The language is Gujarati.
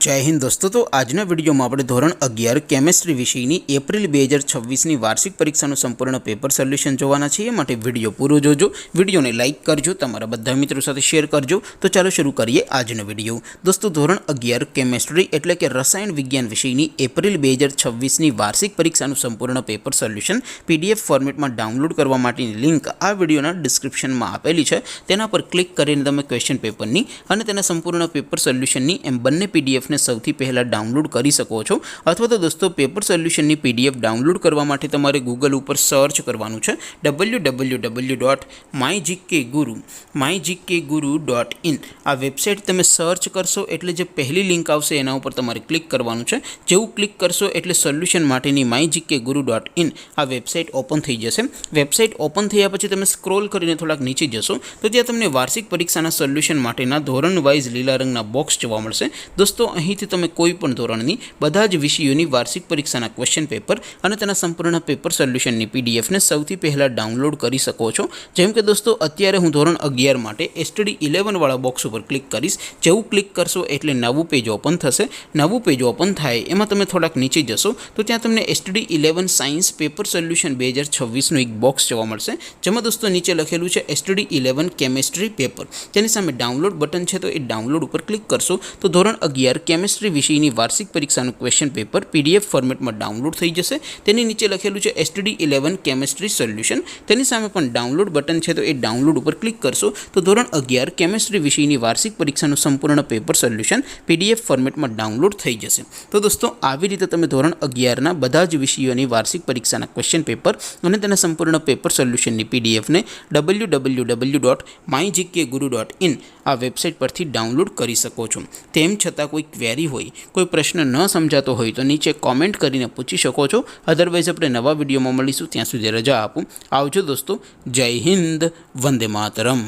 जय हिंद दोस्तों। तो आजना विडियो में આપણે ધોરણ 11 કેમેસ્ટ્રી વિષયની એપ્રિલ 2026ની વાર્ષિક પરીક્ષાનું સંપૂર્ણ પેપર સોલ્યુશન જોવાના છીએ। માટે વિડિયો પૂરો જોજો, વિડિયોને લાઈક કરજો, તમારા બધા મિત્રો સાથે શેર કરજો। તો ચાલો શરૂ કરીએ આજનો વિડિયો। દોસ્તો ધોરણ 11 કેમેસ્ટ્રી એટલે કે રસાયણ વિજ્ઞાન વિષયની એપ્રિલ 2026ની વાર્ષિક પરીક્ષાનું સંપૂર્ણ પેપર સોલ્યુશન પીડીએફ ફોર્મેટમાં ડાઉનલોડ કરવા માટેની લિંક આ વિડિયોના ડિસ્ક્રિપ્શનમાં આપેલી છે। તેના પર ક્લિક કરીને તમે ક્વેશ્ચન પેપરની અને તેના સંપૂર્ણ પેપર સોલ્યુશનની એમ બંને પીડીએફ ने સૌથી પહેલા ડાઉનલોડ કરી શકો છો। અથવા તો દોસ્તો પેપર સોલ્યુશનની પીડીએફ ડાઉનલોડ કરવા માટે તમારે ગૂગલ ઉપર સર્ચ કરવાનું છે www.mygkguru.in। આ વેબસાઇટ તમે સર્ચ કરશો એટલે જે પહેલી લિંક આવશે એના ઉપર તમારે ક્લિક કરવાનું છે। જેવું ક્લિક કરશો એટલે સોલ્યુશન માટેની mygkguru.in આ વેબસાઇટ ઓપન થઈ જશે। વેબસાઇટ ઓપન થયા પછી તમે સ્ક્રોલ કરીને થોડાક નીચે જશો તો ત્યાં તમને વાર્ષિક પરીક્ષાના સોલ્યુશન માટેના ધોરણ વાઇઝ લીલા રંગના બોક્સ જોવા મળશે। દોસ્તો અહીંથી તમે કોઈપણ ધોરણની બધા જ વિષયોની વાર્ષિક પરીક્ષાના ક્વેશ્ચન પેપર અને તેના સંપૂર્ણ પેપર સોલ્યુશનની પીડીએફને સૌથી પહેલાં ડાઉનલોડ કરી શકો છો। જેમ કે દોસ્તો અત્યારે હું ધોરણ 11 માટે STD 11 વાળા બોક્સ ઉપર ક્લિક કરીશ। જેવું ક્લિક કરશો એટલે નવું પેજ ઓપન થશે। નવું પેજ ઓપન થાય એમાં તમે થોડાક નીચે જશો તો ત્યાં તમને STD 11 સાયન્સ પેપર સોલ્યુશન 2026નું એક બોક્સ જોવા મળશે। જેમાં દોસ્તો નીચે લખેલું છે STD 11 કેમેસ્ટ્રી પેપર। તેની સામે ડાઉનલોડ બટન છે તો એ ડાઉનલોડ ઉપર ક્લિક કરશો તો ધોરણ 11 કેમેસ્ટ્રી વિષયની વાર્ષિક પરીક્ષાનું ક્વેશ્ચન પેપર પીડીએફ ફોર્મેટમાં ડાઉનલોડ થઈ જશે। તેની નીચે લખેલું છે STD 11 કેમેસ્ટ્રી સોલ્યુશન। તેની સામે પણ ડાઉનલોડ બટન છે તો એ ડાઉનલોડ ઉપર ક્લિક કરશો તો ધોરણ 11 કેમેસ્ટ્રી વિષયની વાર્ષિક પરીક્ષાનું સંપૂર્ણ પેપર સોલ્યુશન પીડીએફ ફોર્મેટમાં ડાઉનલોડ થઈ જશે। તો દોસ્તો આવી રીતે તમે ધોરણ 11ના બધા જ વિષયોની વાર્ષિક પરીક્ષાના ક્વેશ્ચન પેપર અને તેના સંપૂર્ણ પેપર સોલ્યુશનની પીડીએફને www.mygkguru.in આ વેબસાઇટ પરથી ડાઉનલોડ કરી શકો છો। તેમ છતાં કોઈ ક્વેરી હોય, કોઈ પ્રશ્ન ન સમજાતો હોય તો નીચે કોમેન્ટ કરીને પૂછી શકો છો। અધરવાઇઝ આપણે નવા વિડીયોમાં મળીશું, ત્યાં સુધી રજા આપું। આવજો દોસ્તો, જય હિન્દ, વંદે માતરમ।